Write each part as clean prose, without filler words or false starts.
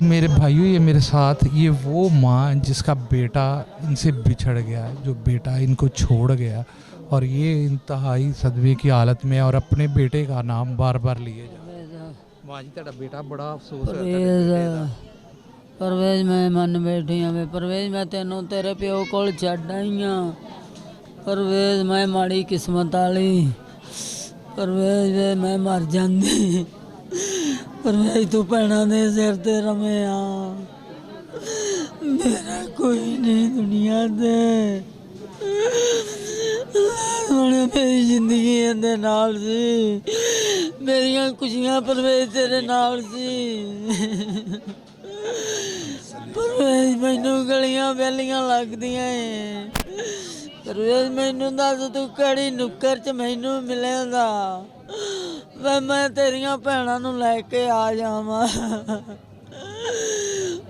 मेरे भाइयों, ये मेरे साथ ये वो माँ जिसका बेटा इनसे बिछड़ गया, जो बेटा इनको छोड़ गया, और ये इंतहाई सदमे की हालत में है और अपने बेटे का नाम बार बार लिए जा। माँ जी, तेरा बेटा बड़ा अफसोस है तेरे बेटे दा। परवेज मैं मन बैठी हाँ वे परवेज, मैं तेनों तेरे प्यो कोल छड्ड आई हाँ। परवेज मैं माड़ी किस्मत वाली, परवेज वे मैं मर जांदी। परवेज तू भैणा दे सिर ते रमे आ, मेरा कोई नहीं दुनिया ते। ਹੁਣ ਮੇਰੀ ਜ਼ਿੰਦਗੀ ਇਹਦੇ ਨਾਲ ਸੀ, ਮੇਰੀਆਂ ਖੁਸ਼ੀਆਂ ਪਰਵੇਜ਼ ਤੇਰੇ ਨਾਲ ਸੀ। ਪਰਵੇਜ਼ ਮੈਨੂੰ ਗਲੀਆਂ ਵੈਲੀਆਂ ਲੱਗਦੀਆਂ ਏ। ਪਰਵੇਜ਼ ਮੈਨੂੰ ਦੱਸ ਤੂੰ ਕਿਹੜੀ ਨੁੱਕਰ 'ਚ ਮੈਨੂੰ ਮਿਲੇਗਾ, ਵੇ ਮੈਂ ਤੇਰੀਆਂ ਭੈਣਾਂ ਨੂੰ ਲੈ ਕੇ ਆ ਜਾਵਾਂ।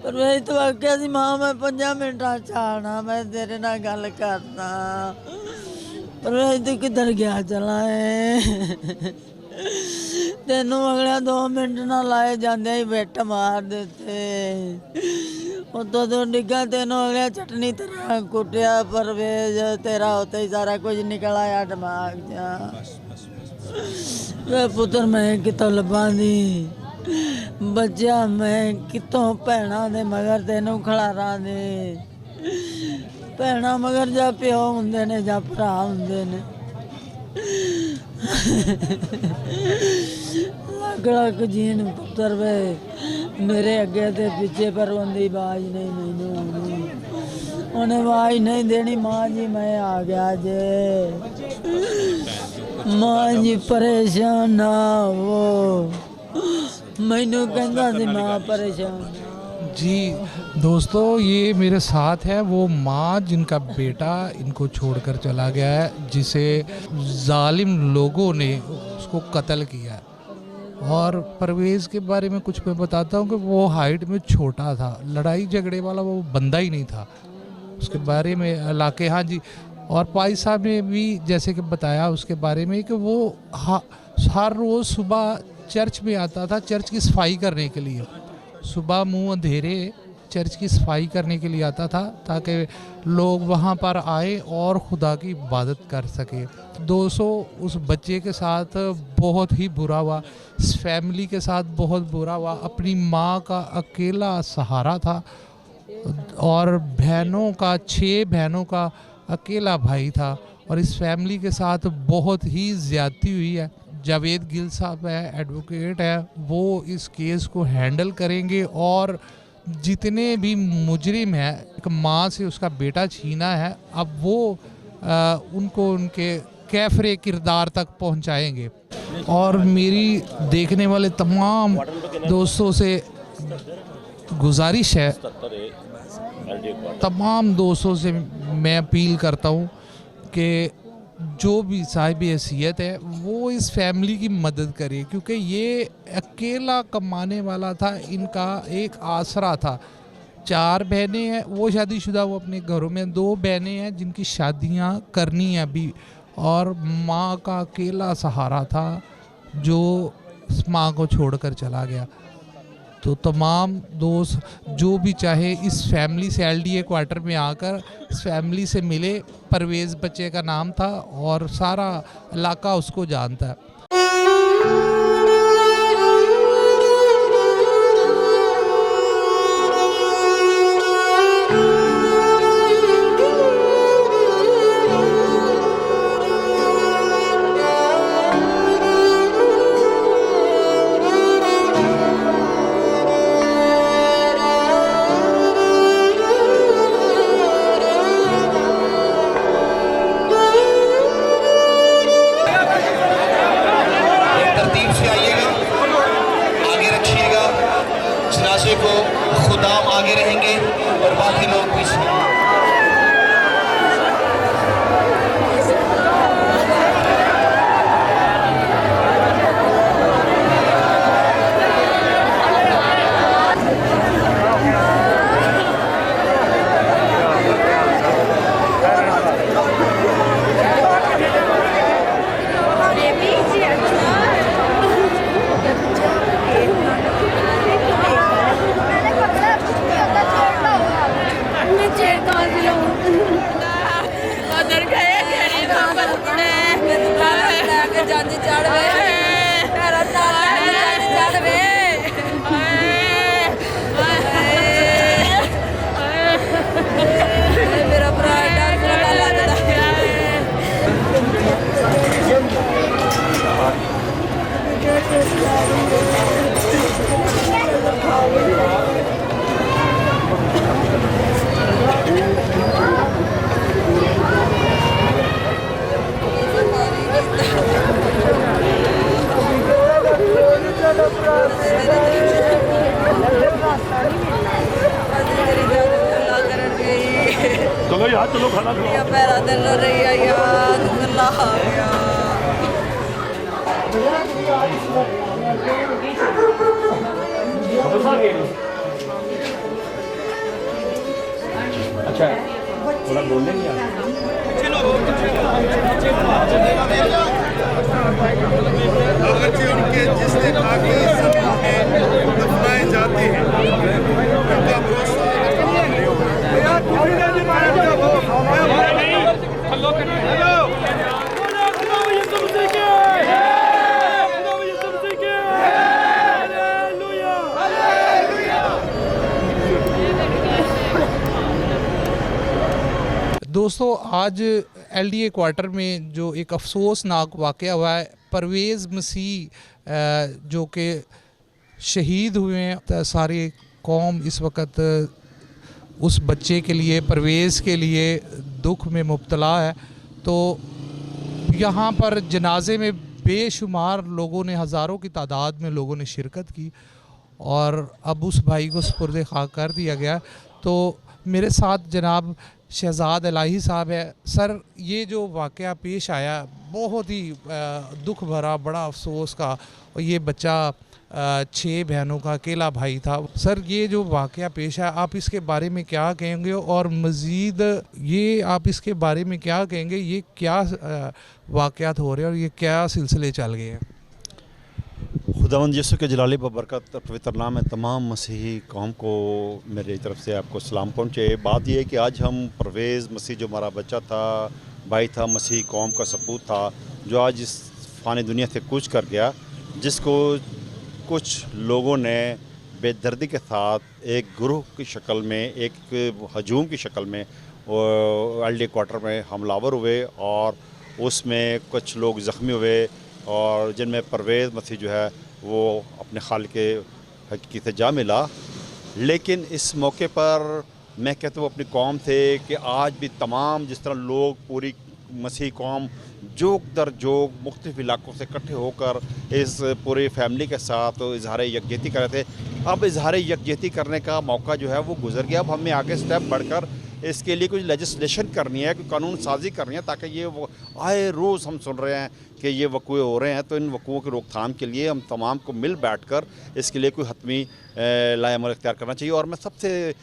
ਪਰਵੇਜ਼ ਤੂੰ ਆਖਿਆ ਸੀ ਮਾਂ ਮੈਂ 5 ਮਿੰਟਾਂ 'ਚ ਆਉਣਾ, ਮੈਂ ਤੇਰੇ ਨਾਲ ਗੱਲ ਕਰਦਾ। परवेज तू किधर गया चला है, तेनों अगले 2 मिनट ना लाए जाते ही बेट मार देते। उतो तो डिग्गा तेनों अगले चटनी तरह कुटिया। परवेज तेरा होते ही सारा कुछ निकल आया दिमाग जा। वे पुत्र मैं कितों लभा दी, बच्चा मैं कितों भैणा दे मगर तेनों खलारा दे। ਭੈਣਾਂ ਮਗਰ ਜਾਂ ਪਿਓ ਹੁੰਦੇ ਨੇ ਜਾਂ ਭਰਾ ਹੁੰਦੇ ਨੇ। ਲੱਗ ਲੱਗ ਜੀਣ ਪੁੱਤਰ ਵੇ ਮੇਰੇ ਅੱਗੇ ਤੇ ਪਿੱਛੇ, ਪਰ ਉਹਦੀ ਆਵਾਜ਼ ਨਹੀਂ ਮੈਨੂੰ ਆਉਣੀ, ਉਹਨੇ ਆਵਾਜ਼ ਨਹੀਂ ਦੇਣੀ। ਮਾਂ ਜੀ ਮੈਂ ਆ ਗਿਆ ਜੇ, ਮਾਂ ਜੀ ਪਰੇਸ਼ਾਨ ਨਾ ਹੋ, ਮੈਨੂੰ ਕਹਿੰਦਾ ਸੀ ਮਾਂ ਪਰੇਸ਼ਾਨ। जी दोस्तों, ये मेरे साथ है वो माँ जिनका बेटा इनको छोड़कर चला गया है, जिसे जालिम लोगों ने उसको कत्ल किया है। और परवेज़ के बारे में कुछ मैं बताता हूँ कि वो हाइट में छोटा था, लड़ाई झगड़े वाला वो बंदा ही नहीं था। उसके बारे में इलाके, हाँ जी, और पाई साहब ने भी जैसे कि बताया उसके बारे में कि वो हर रोज़ सुबह चर्च में आता था, चर्च की सफाई करने के लिए। सुबह मुंह अंधेरे चर्च की सफाई करने के लिए आता था, ताकि लोग वहाँ पर आए और खुदा की इबादत कर सके। 200 उस बच्चे के साथ बहुत ही बुरा हुआ, इस फैमिली के साथ बहुत बुरा हुआ। अपनी माँ का अकेला सहारा था और बहनों का 6 बहनों का अकेला भाई था, और इस फैमिली के साथ बहुत ही ज़्यादती हुई है। जावेद गिल साहब है, एडवोकेट है, वो इस केस को हैंडल करेंगे, और जितने भी मुजरिम हैं, एक माँ से उसका बेटा छीना है, अब वो उनको उनके कैफरे किरदार तक पहुंचाएंगे। और मेरी देखने वाले तमाम दोस्तों से गुजारिश है, तमाम दोस्तों से मैं अपील करता हूँ कि जो भी साहिब हैसियत है वो इस फैमिली की मदद करे, क्योंकि ये अकेला कमाने वाला था, इनका एक आसरा था। 4 बहनें हैं, वो शादीशुदा, वो अपने घरों में। 2 बहनें हैं जिनकी शादियां करनी है अभी, और माँ का अकेला सहारा था जो माँ को छोड़कर चला गया। तो तमाम दोस्त जो भी चाहे इस फैमिली से एलडीए क्वार्टर में आकर इस फैमिली से मिले। परवेज़ बच्चे का नाम था और सारा इलाका उसको जानता है। चलो यार चलो खाना खाओ। पैरा दिल रही है यार गला आ गया अच्छा थोड़ा बोलने नहीं आता। अगरचे उनके जिसने खाके जमीन में दफनाए जाते हैं उनका भरोसा दोस्तों आज एलडीए क्वार्टर में जो एक अफसोसनाक वाक़या हुआ है, परवेज़ मसीह जो कि शहीद हुए हैं। सारी कौम इस वक्त उस बच्चे के लिए, परवेज़ के लिए दुख में मुब्तला है। तो यहाँ पर जनाजे में बेशुमार लोगों ने, हज़ारों की तादाद में लोगों ने शिरकत की और अब उस भाई को सुपुर्द खाक कर दिया गया। तो मेरे साथ जनाब शहजाद इलाही साहब है। सर, ये जो वाक़या पेश आया बहुत ही दुख भरा, बड़ा अफसोस का, और ये बच्चा 6 बहनों का अकेला भाई था। सर, ये जो वाक़या पेश आया, आप इसके बारे में क्या कहेंगे? और मज़ीद ये आप इसके बारे में क्या कहेंगे, ये क्या वाक़यात हो रहे हैं और ये क्या सिलसिले चल गए हैं? खुदावंद यीशु के जलाली बरकत पवित्र नाम है। तमाम मसीही कौम को मेरी तरफ से आपको सलाम पहुँचे। बात यह है कि आज हम परवेज़ मसीह जो हमारा बच्चा था, भाई था, मसीही कौम का सपूत था, जो आज इस फ़ानी दुनिया से कूच कर गया, जिसको कुछ लोगों ने बेदर्दी के साथ एक गुरूह की शक्ल में, एक हजूम की शक्ल में एलडी क्वार्टर में हमलावर हुए और उसमें कुछ लोग ज़ख्मी हुए और जिनमें परवेज़ मसीह जो है वो अपने खाल के हकीकत से जा मिला। लेकिन इस मौके पर मैं कहता हूँ अपनी कौम से कि आज भी तमाम जिस तरह लोग पूरी मसीही कौम जोग दर जोग मुख्तलिफ़ इलाकों से इकट्ठे होकर इस पूरी फैमिली के साथ इजहार यकजहती कर रहे थे, अब इजहार यकजहती करने का मौका जो है वो गुजर गया। अब हमें आगे स्टेप बढ़कर इसके लिए कुछ लेजिस्लेशन करनी है, कोई कानून साजी करनी है, ताकि ये वो आए रोज़ हम सुन रहे हैं कि ये वक़ूए हो रहे हैं, तो इन वक़ूओं की रोकथाम के लिए हम तमाम को मिल बैठकर इसके लिए कोई हतमी लाएमल इख्तियार करना चाहिए। और मैं सबसे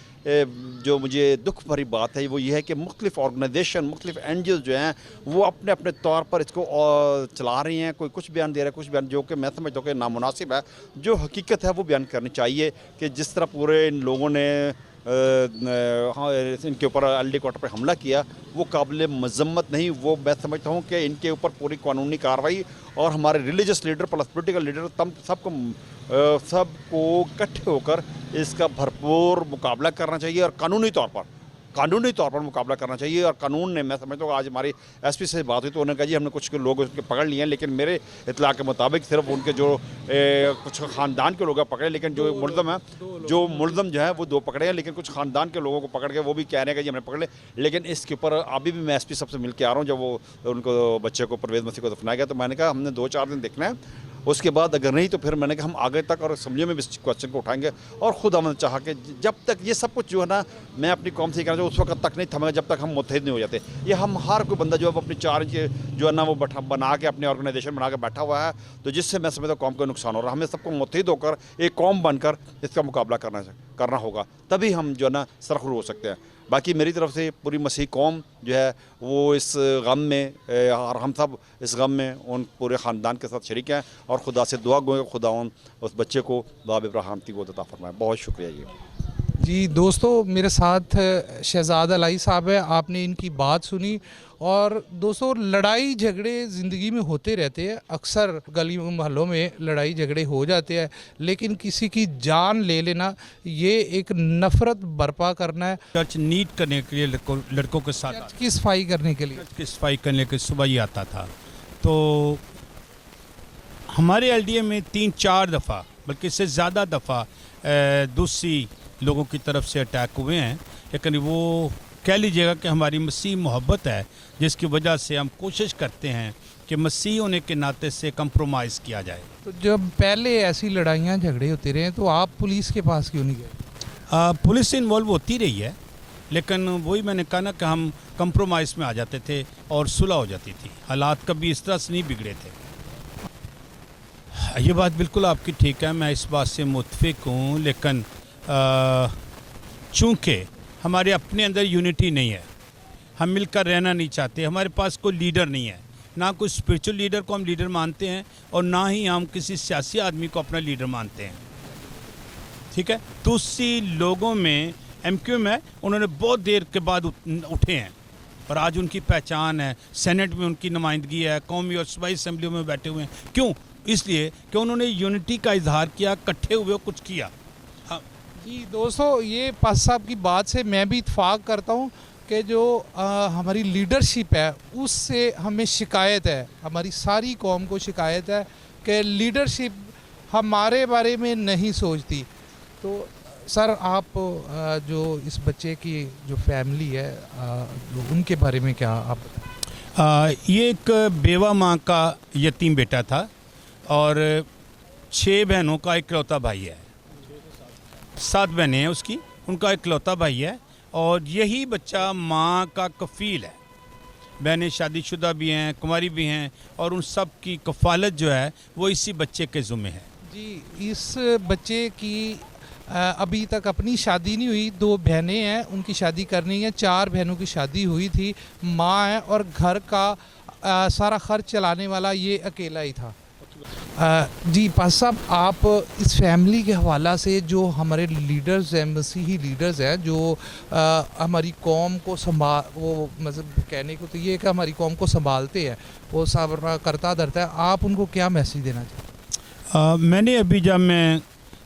जो मुझे दुख भरी बात है वो ये है कि मुख्तलिफ़ ऑर्गेनाइजेशन, मुख्तलिफ़ NGOs जो हैं वो अपने अपने तौर पर इसको चला रही हैं। कोई कुछ बयान दे रहा है, कुछ बयान जो कि मैं समझता हूँ कि नामुनासिब है। जो हकीकत है वो बयान करनी चाहिए कि जिस तरह पूरे इन लोगों ने हाँ इनके ऊपर एलडी क्वार्टर पर हमला किया वो काबिल मजम्मत नहीं। वो मैं समझता हूँ कि इनके ऊपर पूरी कानूनी कार्रवाई और हमारे religious leader plus political leader सबको इकट्ठे होकर इसका भरपूर मुकाबला करना चाहिए और कानूनी तौर पर मुकाबला करना चाहिए। और कानून ने, मैं समझता हूँ आज हमारी SP से बात हुई तो उन्होंने कहा जी हमने कुछ लोग उसके पकड़ लिए हैं, लेकिन मेरे इतला के मुताबिक सिर्फ उनके जो कुछ ख़ानदान के लोग पकड़े, लेकिन जो मुलज़म जो है वो 2 पकड़े हैं, लेकिन कुछ ख़ानदान के लोगों को पकड़ के वो भी कह रहे हैं कि जी हमने पकड़ ले। लेकिन इसके ऊपर अभी भी मैं SP साहब से मिल के आ रहा हूँ। जब वो उनको बच्चे को परवेज़ मसीह को दफनाया गया तो मैंने कहा हमने 2-4 दिन देखना है, उसके बाद अगर नहीं तो फिर मैंने कहा हम आगे तक और असम्बलियों में भी इस क्वेश्चन को उठाएंगे। और खुद हमने चाहा कि जब तक ये सब कुछ जो है ना, मैं अपनी कौम से कहना चाहिए उस वक्त तक नहीं थमेगा जब तक हम मुत्तहिद नहीं हो जाते। ये हम हर कोई बंदा जो है अपनी 4 इंच जो है ना वो बना के अपनी ऑर्गेनाइजेशन बना के बैठा हुआ है, तो जिससे मैं समझता हूँ कौम को नुकसान हो रहा है। हमें सबको मुत्तहिद होकर एक कौम बनकर इसका मुकाबला करना होगा, तभी हम जो है ना सरखरू हो सकते हैं। बाकी मेरी तरफ से पूरी मसीह कौम जो है वो इस गम में और हम सब इस गम में उन पूरे ख़ानदान के साथ शरीक हैं और खुदा से दुआ गो खुदा उस बच्चे को बाब इब्राहिम को अता फरमाए। बहुत शुक्रिया जी दोस्तों, मेरे साथ शहजाद इलाही साहब है। आपने इनकी बात सुनी। और दोस्तों, लड़ाई झगड़े ज़िंदगी में होते रहते हैं, अक्सर गली मोहल्लों में लड़ाई झगड़े हो जाते हैं, लेकिन किसी की जान ले लेना ये एक नफ़रत बर्पा करना है। चर्च नीट करने के लिए लड़कों के साथ, चर्च की सफाई करने के लिए, चर्च की सफाई करने के सुबह ही आता था। तो हमारे एलडीए में 3-4 दफ़ा बल्कि इससे ज़्यादा दफ़ा दूसरी लोगों की तरफ से अटैक हुए हैं, लेकिन वो कह लीजिएगा कि हमारी मसीह मोहब्बत है जिसकी वजह से हम कोशिश करते हैं कि मसीह होने के नाते से कंप्रोमाइज़ किया जाए। तो जब पहले ऐसी लड़ाइयाँ झगड़े होते रहे तो आप पुलिस के पास क्यों नहीं गए? पुलिस से इन्वॉल्व होती रही है, लेकिन वही मैंने कहा ना कि हम कंप्रोमाइज़ में आ जाते थे और सुलह हो जाती थी। हालात कभी इस तरह से नहीं बिगड़े थे। ये बात बिल्कुल आपकी ठीक है, मैं इस बात से मुत्फिक हूँ, लेकिन चूँकि हमारे अपने अंदर यूनिटी नहीं है, हम मिलकर रहना नहीं चाहते, हमारे पास कोई लीडर नहीं है, ना कोई स्पिरिचुअल लीडर को हम लीडर मानते हैं और ना ही हम किसी सियासी आदमी को अपना लीडर मानते हैं। ठीक है, दूसरी लोगों में एमक्यूएम है, उन्होंने बहुत देर के बाद उठे हैं और आज उनकी पहचान है, सेनेट में उनकी नुमाइंदगी है, कौमी और सूबाई असम्बलियों में बैठे हुए हैं। क्यों? इसलिए कि उन्होंने यूनिटी का इजहार किया, इकट्ठे हुए कुछ किया। हाँ जी दोस्तों, ये पास साहब की बात से मैं भी इत्फाक करता हूँ कि जो हमारी लीडरशिप है उससे हमें शिकायत है, हमारी सारी कौम को शिकायत है कि लीडरशिप हमारे बारे में नहीं सोचती। तो सर, आप जो इस बच्चे की जो फैमिली है जो उनके बारे में क्या आप बताएं? ये एक बेवा माँ का यतीम बेटा था और 6 बहनों का इकलौता भाई है। 7 बहनें हैं उसकी, उनका इकलौता भाई है और यही बच्चा माँ का कफ़ील है। बहनें शादीशुदा भी हैं, कुंवारी भी हैं और उन सब की कफ़ालत जो है वो इसी बच्चे के ज़िम्मे है। जी, इस बच्चे की अभी तक अपनी शादी नहीं हुई, 2 बहनें हैं, उनकी शादी करनी है, 4 बहनों की शादी हुई थी, माँ है और घर का सारा खर्च चलाने वाला ये अकेला ही था। जी पास साहब, आप इस फैमिली के हवाला से जो हमारे लीडर्स हैं, मसीही लीडर्स हैं, जो हमारी कौम को वो मतलब कहने को तो ये है कि हमारी कौम को संभालते हैं, वो सब करता धरता है, आप उनको क्या मैसेज देना चाहते? मैंने अभी जब मैं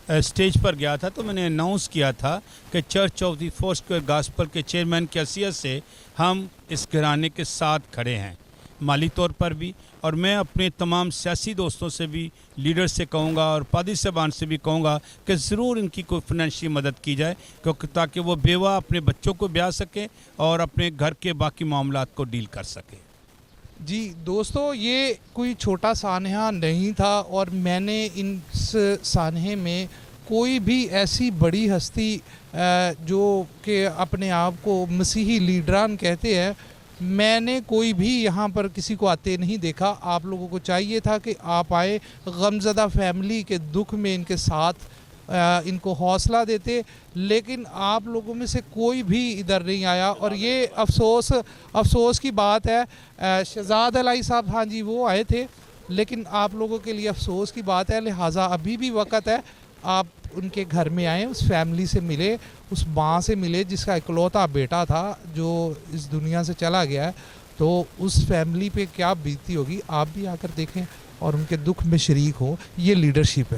स्टेज पर गया था तो मैंने अनाउंस किया था कि church of the four square gospel के चेयरमैन की हैसियत से हम इस घराने के साथ खड़े हैं, माली तौर पर भी, और मैं अपने तमाम सियासी दोस्तों से भी, लीडर से कहूँगा और पादी साहबान से भी कहूँगा कि ज़रूर इनकी कोई फाइनेंशियल मदद की जाए, क्योंकि ताकि वो बेवा अपने बच्चों को ब्याह सके और अपने घर के बाकी मामलात को डील कर सके। जी दोस्तों, ये कोई छोटा सानहा नहीं था और मैंने इस सानहे में कोई भी ऐसी बड़ी हस्ती जो कि अपने आप को मसीही लीडरान कहते हैं, मैंने कोई भी यहाँ पर किसी को आते नहीं देखा। आप लोगों को चाहिए था कि आप आए, गमज़दा फैमिली के दुख में इनके साथ इनको हौसला देते, लेकिन आप लोगों में से कोई भी इधर नहीं आया और ये अफसोस की बात है। शहजाद अलाई साहब, हाँ जी, वो आए थे, लेकिन आप लोगों के लिए अफसोस की बात है, लिहाजा अभी भी वक्त है, आप उनके घर में आए, उस फैमिली से मिले, उस माँ से मिले जिसका इकलौता बेटा था जो इस दुनिया से चला गया है। तो उस फैमिली पे क्या बीती होगी, आप भी आकर देखें और उनके दुख में शरीक हो। ये लीडरशिप है।